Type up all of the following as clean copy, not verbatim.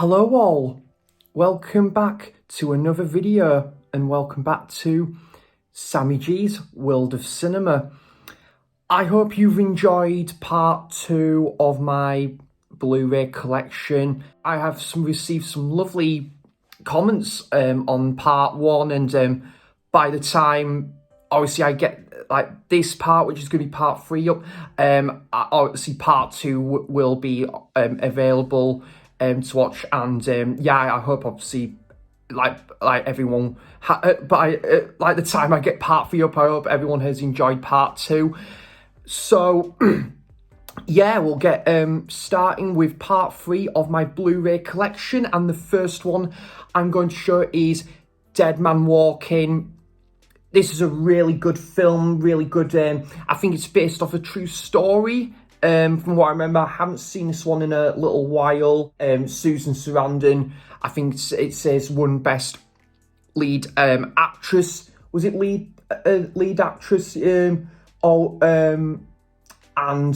Hello all, welcome back to another video and welcome back to Sammy G's World of Cinema. I hope you've enjoyed part 2 of my Blu-ray collection. I have received some lovely comments on part 1, and by the time obviously I get like this part, which is going to be part 3 up, obviously part 2 will be available to watch, and yeah, I hope obviously like everyone by like the time I get part 3 up, I hope everyone has enjoyed part 2. So yeah, we'll get starting with part 3 of my Blu-ray collection, and the first one I'm going to show is Dead Man Walking. This is a really good film, really good. I think it's based off a true story. From what I remember, I haven't seen this one in a little while. Susan Sarandon, I think it says won Best Lead Actress. Was it lead actress? And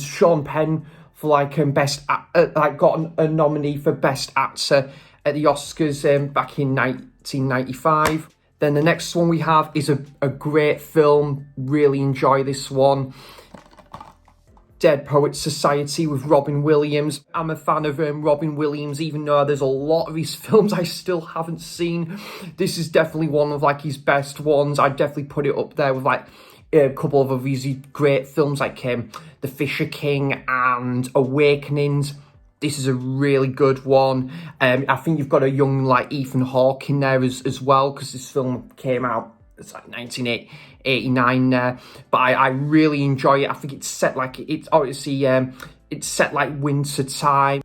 Sean Penn for like best got a nominee for Best Actor at the Oscars back in 1995. Then the next one we have is a great film. Really enjoy this one. Dead Poets Society with Robin Williams. I'm a fan of Robin Williams, even though there's a lot of his films I still haven't seen. This is definitely one of like his best ones. I'd definitely put it up there with like a couple of his great films like The Fisher King and Awakenings. This is a really good one. I think you've got a young like Ethan Hawke in there as well, because this film came out, it's like 1989 there. But I really enjoy it. I think it's set like, it's obviously, it's set like winter time.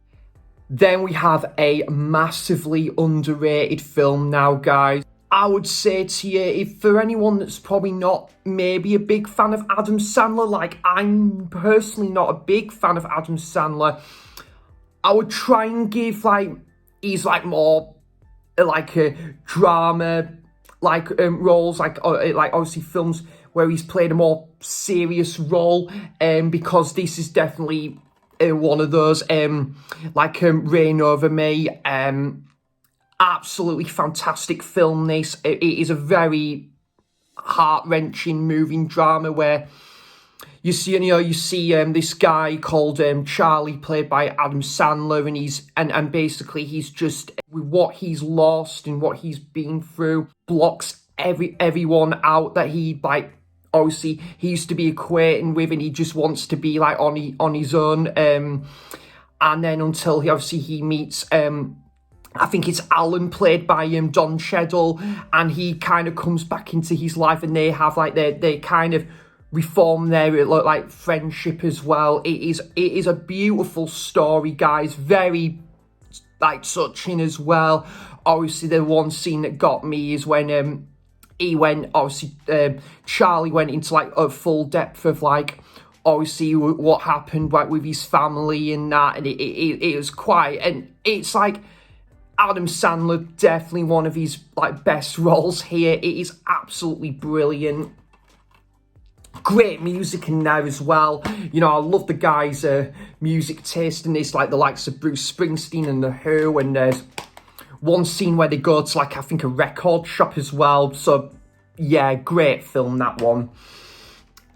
Then we have a massively underrated film now, guys. I would say to you, if for anyone that's probably not maybe a big fan of Adam Sandler, like I'm personally not a big fan of Adam Sandler, I would try and give like, he's like more like a drama, like roles, like obviously films where he's played a more serious role, because this is definitely one of those, like Reign Over Me, absolutely fantastic film. This it is a very heart-wrenching, moving drama where you see this guy called Charlie, played by Adam Sandler, and he's basically he's just, with what he's lost and what he's been through, blocks everyone out that he like obviously he used to be equating with, and he just wants to be like on his own, and then until he meets I think it's Alan, played by Don Cheadle, and he kind of comes back into his life, and they have like they kind of reform their like friendship as well. It is a beautiful story, guys. Very like touching as well. Obviously, the one scene that got me is when he went, obviously Charlie went into like a full depth of like obviously what happened like with his family and that, and it was quite, and it's like Adam Sandler, definitely one of his like best roles here. It is absolutely brilliant. Great music in there as well. You know, I love the guy's music taste in this, like the likes of Bruce Springsteen and The Who, and there's one scene where they go to like, I think, a record shop as well. So yeah, great film, that one.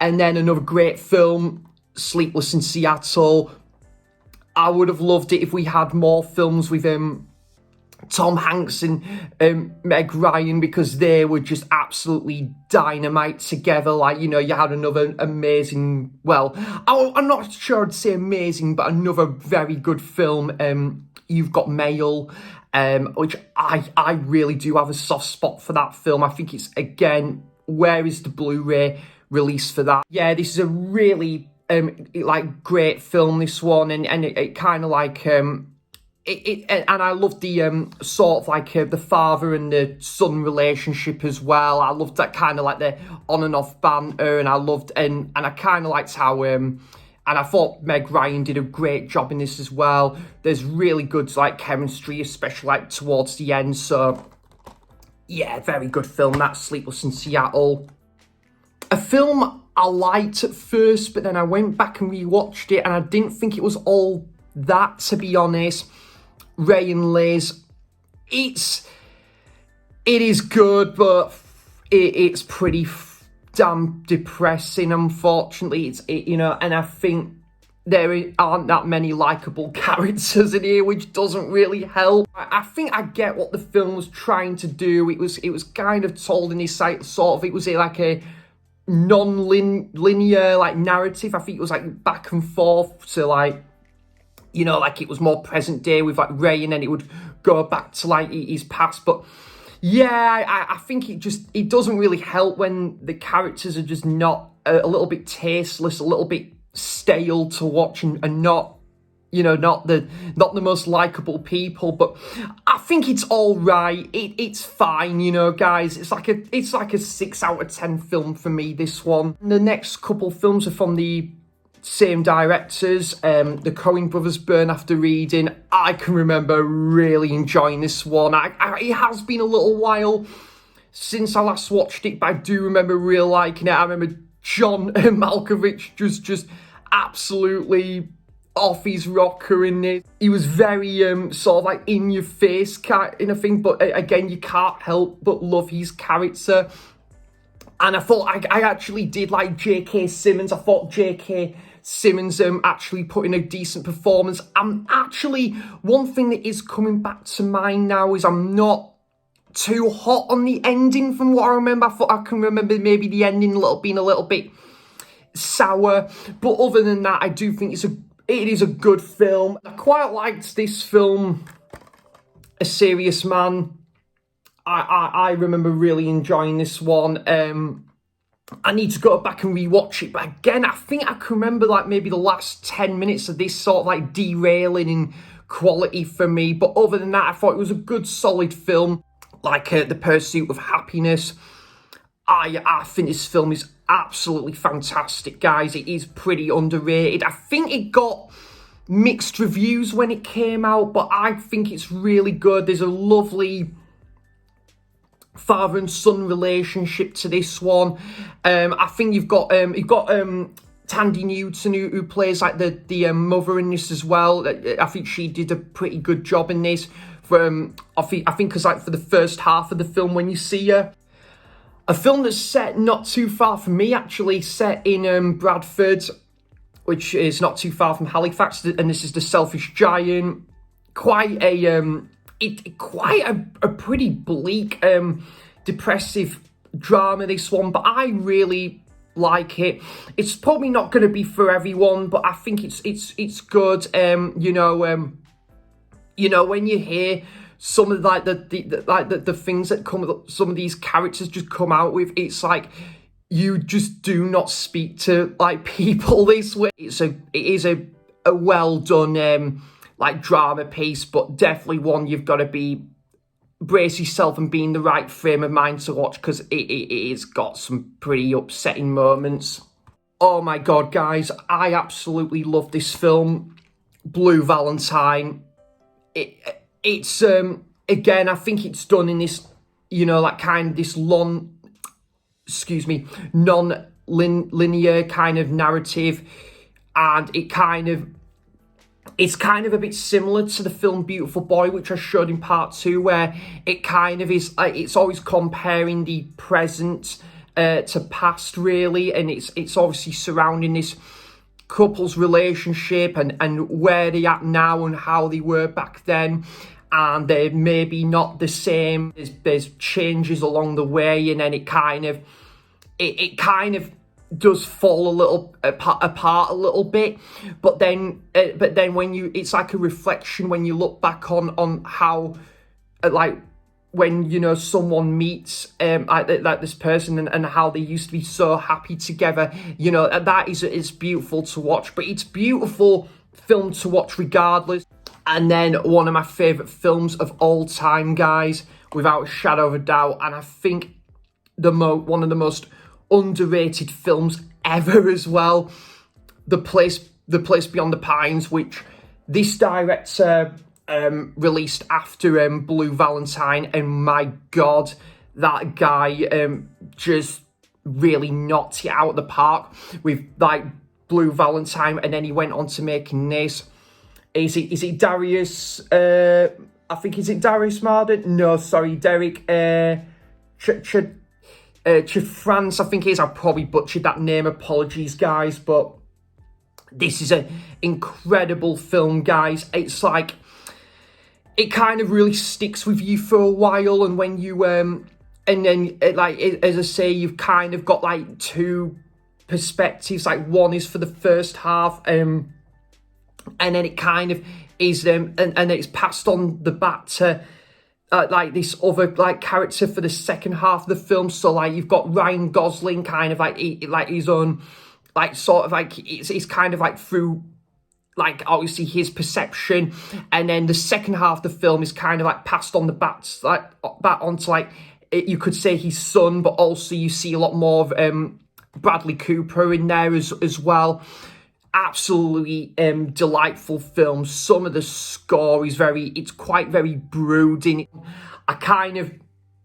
And then another great film, Sleepless in Seattle. I would have loved it if we had more films with Tom Hanks and Meg Ryan, because they were just absolutely dynamite together. Like, you know, you had another amazing, well, I'm not sure I'd say amazing, but another very good film, You've Got Mail, which I really do have a soft spot for that film. I think it's, again, where is the Blu-ray release for that? Yeah, this is a really like great film, this one, and it kind of like and I love the sort of like the father and the son relationship as well. I loved that kind of like the on and off banter, and I loved and I kind of liked how and I thought Meg Ryan did a great job in this as well. There's really good like chemistry, especially like towards the end. So yeah, very good film, that Sleepless in Seattle. A film I liked at first, but then I went back and rewatched it, and I didn't think it was all that, to be honest. Ray and Liz. It is good, but it's pretty damn depressing, unfortunately. And I think there aren't that many likable characters in here, which doesn't really help. I think I get what the film was trying to do. It was kind of told in this sort of, it was like a non-linear like narrative. I think it was like back and forth to like, like it was more present day with like Ray, and then it would go back to like his past. But yeah, I think it doesn't really help when the characters are just not a little bit tasteless, a little bit stale to watch, and not not the most likable people. But I think it's all right. It's fine, guys. It's like a 6 out of 10 film for me, this one. And the next couple films are from the same directors, the Coen brothers, Burn After Reading. I can remember really enjoying this one. It has been a little while since I last watched it, but I do remember really liking it. I remember John Malkovich just absolutely off his rocker in this. He was very sort of like in your face kind of thing, but again, you can't help but love his character. And I thought I actually did like J.K. Simmons. I thought J.K. Simmons actually put in a decent performance. Actually, one thing that is coming back to mind now is I'm not too hot on the ending from what I remember. I thought I can remember maybe the ending being a little bit sour, but other than that, I do think it is a good film. I quite liked this film, A Serious Man. I remember really enjoying this one. I need to go back and rewatch it, but again, I think I can remember like maybe the last 10 minutes of this sort of like derailing in quality for me. But other than that, I thought it was a good solid film, like The Pursuit of Happiness. I think this film is absolutely fantastic, guys. It is pretty underrated. I think it got mixed reviews when it came out, but I think it's really good. There's a lovely father and son relationship to this one. I think you've got Tandy Newton who plays like the mother in this as well. I think she did a pretty good job in this. I think because like for the first half of the film, when you see her, a film that's set not too far from me, actually, set in Bradford, which is not too far from Halifax, and this is The Selfish Giant. Quite a pretty bleak, depressive drama, this one, but I really like it. It's probably not going to be for everyone, but I think it's good. When you hear some of like the things that some of these characters just come out with, it's like you just do not speak to like people this way. It is a well done like drama piece, but definitely one you've got to brace yourself and be in the right frame of mind to watch, because it's got some pretty upsetting moments. Oh my god, guys, I absolutely love this film, Blue Valentine. It's again, I think it's done in this, like kind of this non-linear kind of narrative, and it's kind of a bit similar to the film Beautiful Boy, which I showed in part 2, where it kind of is like it's always comparing the present to past, really, and it's obviously surrounding this couple's relationship and where they're at now and how they were back then, and they're maybe not the same. There's changes along the way, and then it kind of does fall a little apart a little bit, but then when it's like a reflection when you look back on how like when someone meets like this person and how they used to be so happy together, that is beautiful to watch. But it's beautiful film to watch regardless. And then one of my favorite films of all time, guys, without a shadow of a doubt, and I think one of the most underrated films ever as well, The Place Beyond the Pines, which this director released after Blue Valentine, and my god, that guy just really knocked it out of the park with like Blue Valentine, and then he went on to making this. is it Darius, I think, is it Darius Marden? No, sorry, Derek, France, I think it is. I probably butchered that name, apologies guys, but this is an incredible film, guys. It's like, it kind of really sticks with you for a while, and when you, and then, like, as I say, you've kind of got, like, two perspectives. Like, one is for the first half, and then it kind of is, and it's passed on the bat to, like, this other, like, character for the second half of the film. So, like, you've got Ryan Gosling kind of, like, his own, like, sort of, like, it's kind of, like, through, like, obviously his perception, and then the second half of the film is kind of, like, passed on the bat onto, like, you could say his son, but also you see a lot more of Bradley Cooper in there as well. Absolutely delightful film. Some of the score is it's quite very brooding. I kind of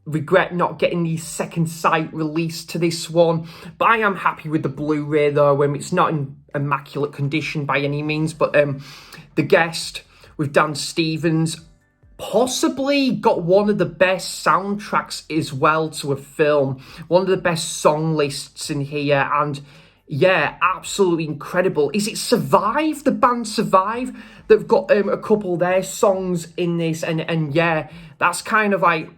regret not getting the second sight release to this one, but I am happy with the Blu-ray though. It's not in immaculate condition by any means, but The Guest with Dan Stevens possibly got one of the best soundtracks as well to a film, one of the best song lists in here, and yeah, absolutely incredible. Is it Survive, the band Survive? They've got a couple of their songs in this, and yeah, that's kind of like,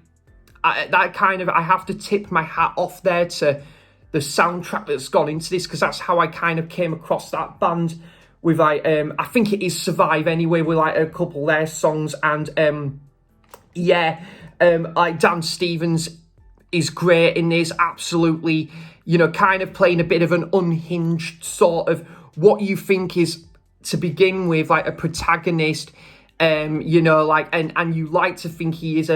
I have to tip my hat off there to the soundtrack that's gone into this, because that's how I kind of came across that band with, like, I think it is Survive anyway, with, like, a couple of their songs, and yeah, like, Dan Stevens is great in this, absolutely, you know, kind of playing a bit of an unhinged sort of, what you think is, to begin with, like, a protagonist, you know, like, and you like to think he is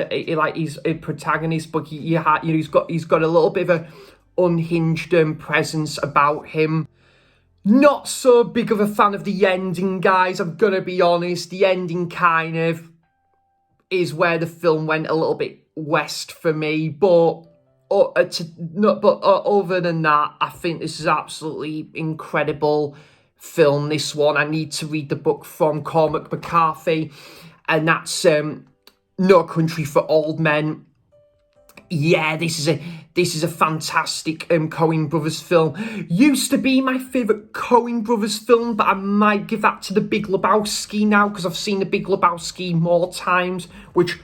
he's a protagonist, but he's got a little bit of a unhinged presence about him. Not so big of a fan of the ending, guys, I'm gonna be honest. The ending kind of is where the film went a little bit west for me, but other than that, I think this is absolutely incredible film, this one. I need to read the book from Cormac McCarthy, and that's No Country for Old Men. Yeah, this is a fantastic Coen Brothers film. Used to be my favourite Coen Brothers film, but I might give that to The Big Lebowski now, because I've seen The Big Lebowski more times, which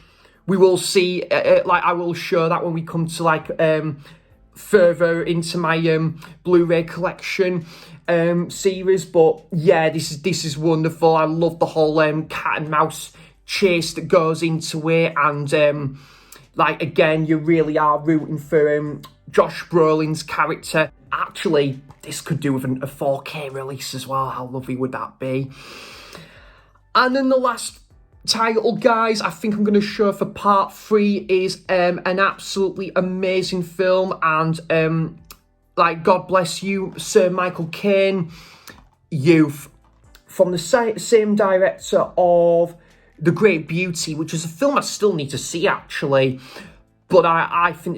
we will see, like, I will show that when we come to, like, further into my Blu-ray collection series. But yeah, this is wonderful. I love the whole cat and mouse chase that goes into it, and like, again, you really are rooting for Josh Brolin's character. Actually, this could do with a 4K release as well. How lovely would that be? And then the last title, guys, I think I'm going to show for part 3 is an absolutely amazing film, and like, God bless you, Sir Michael Caine, Youth, from the same director of The Great Beauty, which is a film I still need to see, actually. But I think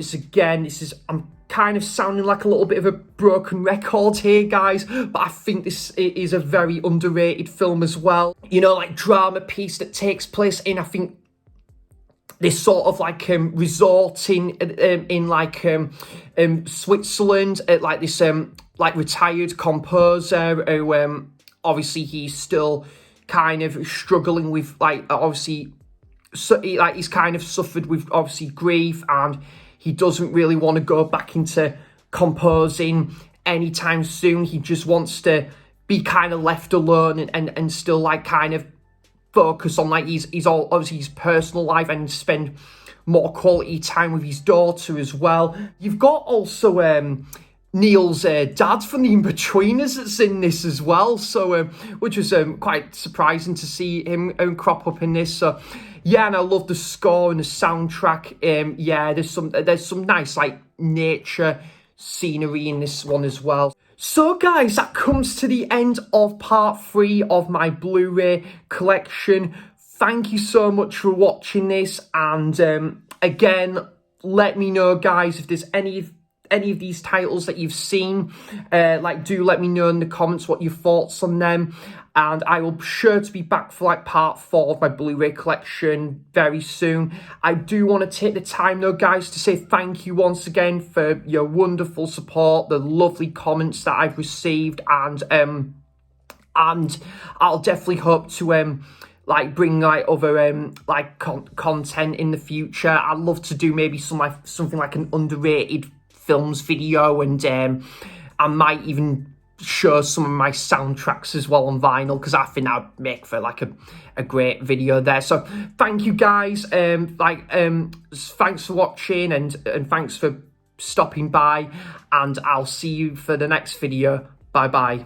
I'm kind of sounding like a little bit of a broken record here, guys, but I think this is a very underrated film as well. You know, like, drama piece that takes place in, I think, this sort of, like, resort in like Switzerland, like this like, retired composer who obviously he's still kind of struggling with, like, obviously, so he's kind of suffered with, obviously, grief, and he doesn't really want to go back into composing anytime soon. He just wants to be kind of left alone and still, like, kind of focus on, like, obviously his personal life, and spend more quality time with his daughter as well. You've got also Neil's dad from The Inbetweeners that's in this as well, so which was quite surprising to see him crop up in this. So yeah, and I love the score and the soundtrack. Yeah, there's some nice, like, nature scenery in this one as well. So guys, that comes to the end of part 3 of my Blu-ray collection. Thank you so much for watching this, and again, let me know, guys, if there's any of these titles that you've seen. Like, do let me know in the comments what your thoughts on them. And I will be sure to be back for like part 4 of my Blu-ray collection very soon. I do want to take the time though, guys, to say thank you once again for your wonderful support, the lovely comments that I've received, and I'll definitely hope to like bring like other like content in the future. I'd love to do maybe something like an underrated films video, and I might even show some of my soundtracks as well on vinyl, because I think that would make for like a great video there. So thank you guys, thanks for watching, and thanks for stopping by, and I'll see you for the next video. Bye bye.